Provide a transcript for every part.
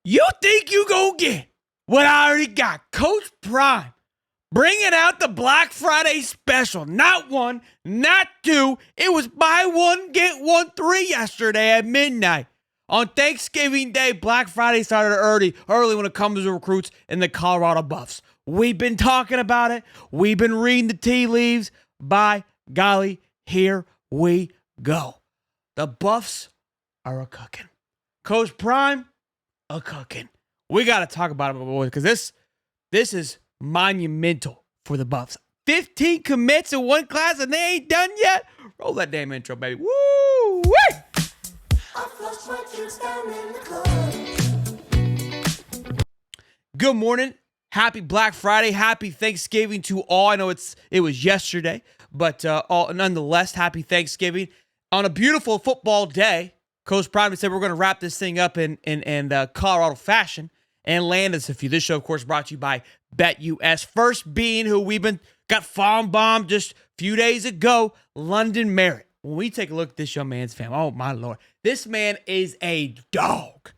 You think you gonna get what I already got? Coach Prime bringing out the Black Friday special. Not one, not two. It was buy one, get one free yesterday at midnight. On Thanksgiving Day, Black Friday started early when it comes to recruits in the Colorado Buffs. We've been talking about it. We've been reading the tea leaves. By golly, here we go. The Buffs are a cooking. Coach Prime, a cooking. We got to talk about it, boys, because this is monumental for the Buffs. 15 commits in one class and they ain't done yet. Roll that damn intro, baby. Woo! Wee! Good morning. Happy Black Friday. Happy Thanksgiving to all. I know it was yesterday, but nonetheless, happy Thanksgiving. On a beautiful football day, Coach Prime said we're going to wrap this thing up in Colorado fashion and land us a few. This show, of course, brought to you by BetUS. First being who got farm bombed just a few days ago, London Merritt. When we take a look at this young man's film, oh my Lord, this man is a dog.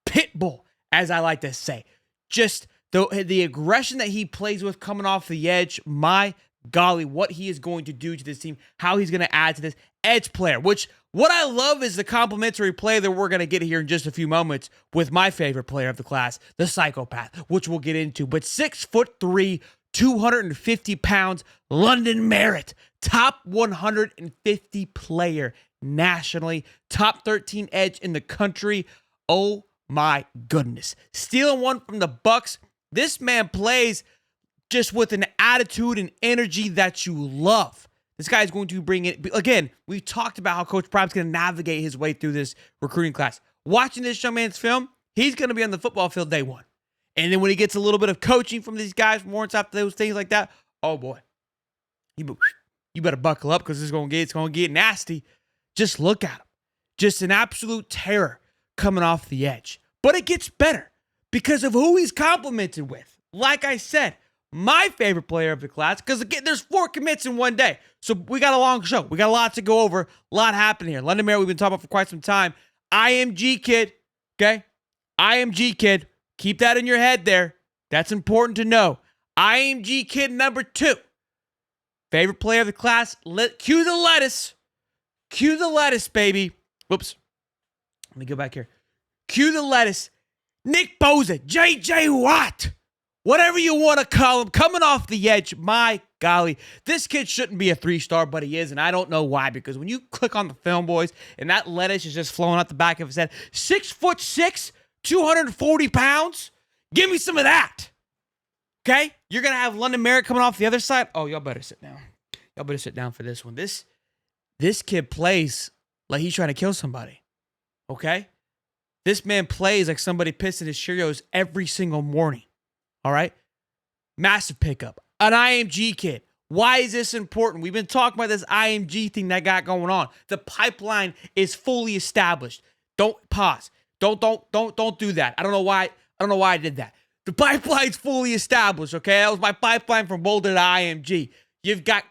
Pit bull, as I like to say. Just the aggression that he plays with coming off the edge, my golly, what he is going to do to this team, how he's going to add to this edge player, which what I love is the complimentary play that we're going to get here in just a few moments with my favorite player of the class, the psychopath, which we'll get into. But 6'3", 250 pounds, London Merritt, top 150 player nationally, top 13 edge in the country. Oh my goodness. Stealing one from the Bucks. This man plays just with an attitude and energy that you love. This guy is going to bring it. Again, we talked about how Coach Prime's going to navigate his way through this recruiting class. Watching this young man's film, he's going to be on the football field day one. And then when he gets a little bit of coaching from these guys, warrants after those things like that, oh boy, you better buckle up because it's going to get nasty. Just look at him. Just an absolute terror coming off the edge. But it gets better because of who he's complimented with. Like I said, my favorite player of the class, because again, there's 4 commits in one day. So we got a long show. We got a lot to go over. A lot happening here. London Merritt, we've been talking about for quite some time. IMG kid, okay? IMG kid. Keep that in your head there. That's important to know. IMG kid number 2. Favorite player of the class. Cue the lettuce. Cue the lettuce, baby. Whoops. Let me go back here. Cue the lettuce. Nick Bosa. J.J. Watt. Whatever you want to call him, coming off the edge, my golly, this kid shouldn't be a 3-star, but he is, and I don't know why, because when you click on the film, boys, and that lettuce is just flowing out the back of his head, 6'6", 240 pounds, give me some of that, okay? You're going to have London Merritt coming off the other side. Oh, y'all better sit down. Y'all better sit down for this one. This kid plays like he's trying to kill somebody, okay? This man plays like somebody pissed in his Cheerios every single morning. All right. Massive pickup. An IMG kid. Why is this important? We've been talking about this IMG thing that got going on. The pipeline is fully established. Don't pause. Don't do that. I don't know why I did that. The pipeline's fully established, okay? That was my pipeline from Boulder to IMG. You've got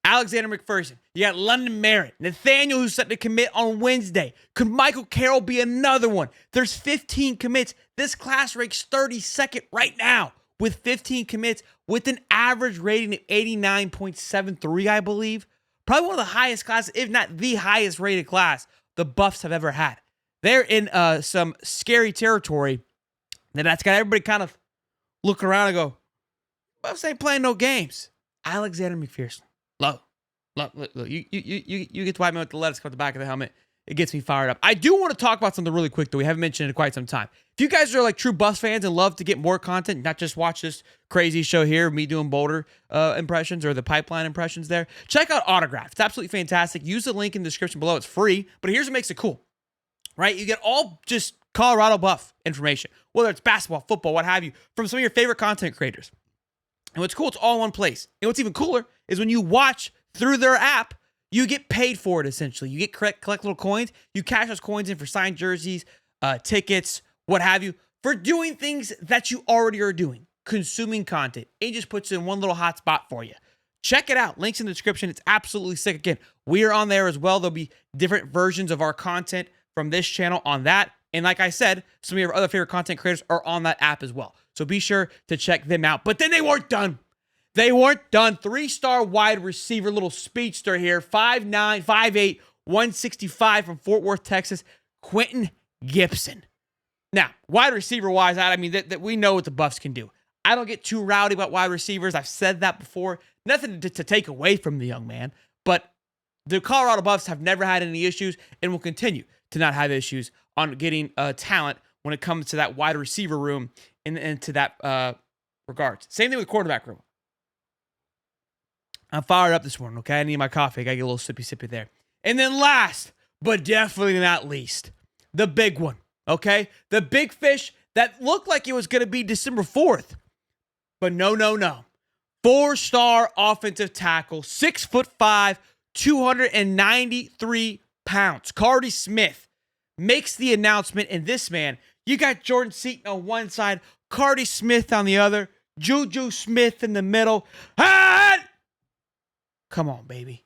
Alexander McPherson. You got London Merritt. Nathaniel, who's set to commit on Wednesday. Could Michael Carroll be another one? There's 15 commits. This class ranks 32nd right now with 15 commits with an average rating of 89.73, I believe. Probably one of the highest classes, if not the highest rated class the Buffs have ever had. They're in some scary territory that's got everybody kind of looking around and go, Buffs ain't playing no games. Alexander McPherson. Look, you get to wipe me with the lettuce come at the back of the helmet. It gets me fired up. I do want to talk about something really quick that we haven't mentioned in quite some time. If you guys are like true Buffs fans and love to get more content, not just watch this crazy show here, me doing Boulder impressions or the pipeline impressions there, check out Autograph. It's absolutely fantastic. Use the link in the description below. It's free, but here's what makes it cool, right? You get all just Colorado Buff information, whether it's basketball, football, what have you, from some of your favorite content creators. And what's cool, it's all in one place. And what's even cooler is when you watch through their app, you get paid for it, essentially. You get collect little coins. You cash those coins in for signed jerseys, tickets, what have you, for doing things that you already are doing, consuming content. It just puts it in one little hot spot for you. Check it out. Links in the description. It's absolutely sick. Again, we are on there as well. There'll be different versions of our content from this channel on that. And like I said, some of your other favorite content creators are on that app as well. So be sure to check them out. But then they weren't done. They weren't done. 3-star wide receiver, little speedster here, 5'9", 5'8", 165 from Fort Worth, Texas, Quentin Gibson. Now, wide receiver-wise, I mean, that we know what the Buffs can do. I don't get too rowdy about wide receivers. I've said that before. Nothing to take away from the young man. But the Colorado Buffs have never had any issues and will continue to not have issues on getting talent when it comes to that wide receiver room and to that regards. Same thing with quarterback room. I'm fired up this morning, okay? I need my coffee. I got to get a little sippy there. And then last, but definitely not least, the big one, okay? The big fish that looked like it was going to be December 4th. But no. 4-star offensive tackle, 6'5", 293 pounds. Cardi Smith makes the announcement, and this man, you got Jordan Seaton on one side, Cardi Smith on the other, Juju Smith in the middle. Ah! Come on, baby.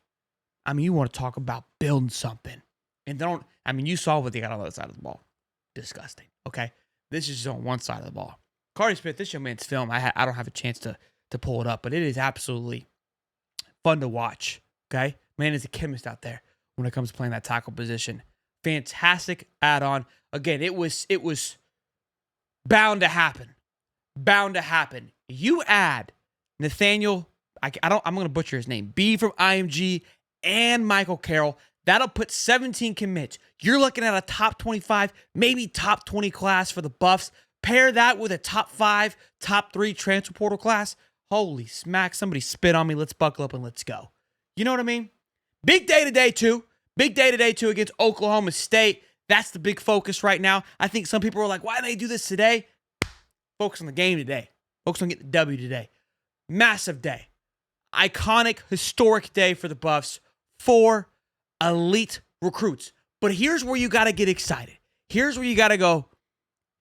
I mean, you want to talk about building something. And you saw what they got on the other side of the ball. Disgusting, okay? This is just on one side of the ball. Cardi Smith, this young man's film, I don't have a chance to pull it up, but it is absolutely fun to watch, okay? Man is a chemist out there when it comes to playing that tackle position. Fantastic add-on. Again, it was bound to happen. Bound to happen. You add Nathaniel, I'm going to butcher his name, B from IMG, and Michael Carroll. That'll put 17 commits. You're looking at a top 25, maybe top 20 class for the Buffs. Pair that with a top 5, top 3 transfer portal class. Holy smack, somebody spit on me. Let's buckle up and let's go. You know what I mean? Big day today, too. Big day today, too, against Oklahoma State. That's the big focus right now. I think some people are like, why did they do this today? Focus on the game today. Focus on getting the W today. Massive day. Iconic, historic day for the Buffs. 4 elite recruits. But here's where you got to get excited. Here's where you got to go,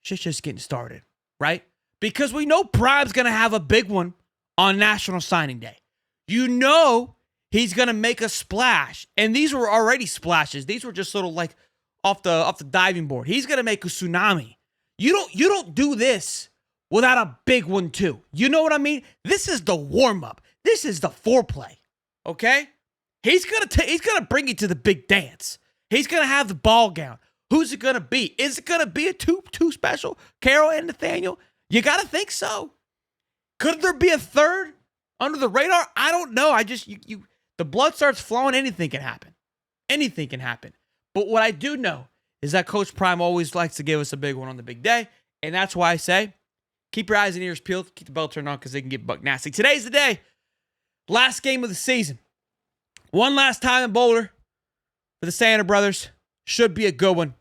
shit's just getting started, right? Because we know Prime's going to have a big one on National Signing Day. You know he's going to make a splash. And these were already splashes. These were just sort of like off the diving board. He's going to make a tsunami. You don't do this without a big one too. You know what I mean? This is the warm-up. This is the foreplay. Okay? He's gonna bring you to the big dance. He's gonna have the ball gown. Who's it gonna be? Is it gonna be a two special? Carroll and Nathaniel? You gotta think so. Could there be a third under the radar? I don't know. The blood starts flowing. Anything can happen. Anything can happen. But what I do know is that Coach Prime always likes to give us a big one on the big day, and that's why I say keep your eyes and ears peeled, keep the bell turned on because they can get buck nasty. Today's the day. Last game of the season. One last time in Boulder for the Santa brothers. Should be a good one.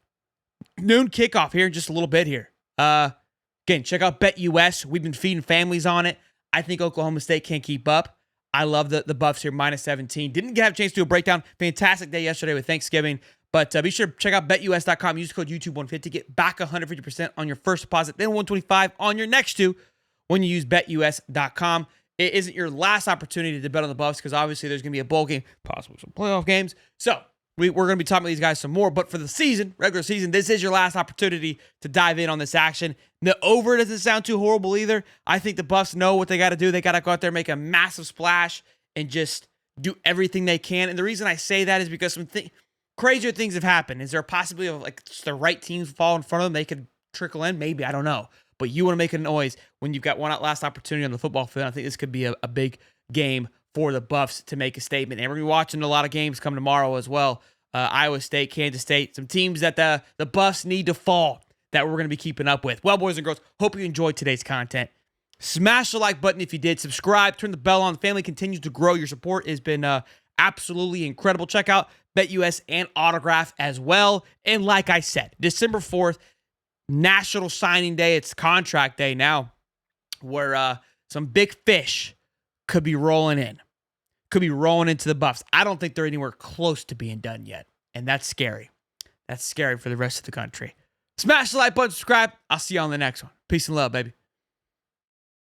Noon kickoff here in just a little bit here. Again, check out BetUS. We've been feeding families on it. I think Oklahoma State can't keep up. I love the Buffs here, minus 17. Didn't have a chance to do a breakdown. Fantastic day yesterday with Thanksgiving. But be sure to check out BetUS.com. Use code YouTube150 to get back 150% on your first deposit, then 125 on your next two when you use BetUS.com. It isn't your last opportunity to bet on the Buffs because obviously there's going to be a bowl game, possibly some playoff games. So we're going to be talking about these guys some more. But for the season, regular season, this is your last opportunity to dive in on this action. The over doesn't sound too horrible either. I think the Buffs know what they got to do. They got to go out there and make a massive splash and just do everything they can. And the reason I say that is because some crazier things have happened. Is there a possibility of like the right teams fall in front of them? They could trickle in? Maybe. I don't know. But you want to make a noise when you've got one last opportunity on the football field. I think this could be a big game for the Buffs to make a statement. And we're going to be watching a lot of games come tomorrow as well. Iowa State, Kansas State, some teams that the Buffs need to fall that we're going to be keeping up with. Well, boys and girls, hope you enjoyed today's content. Smash the like button if you did. Subscribe, turn the bell on. The family continues to grow. Your support has been absolutely incredible. Check out BetUS and Autograph as well. And like I said, December 4th, National Signing Day. It's contract day now where some big fish could be rolling in. Could be rolling into the Buffs. I don't think they're anywhere close to being done yet. And that's scary. That's scary for the rest of the country. Smash the like button, subscribe. I'll see you on the next one. Peace and love, baby.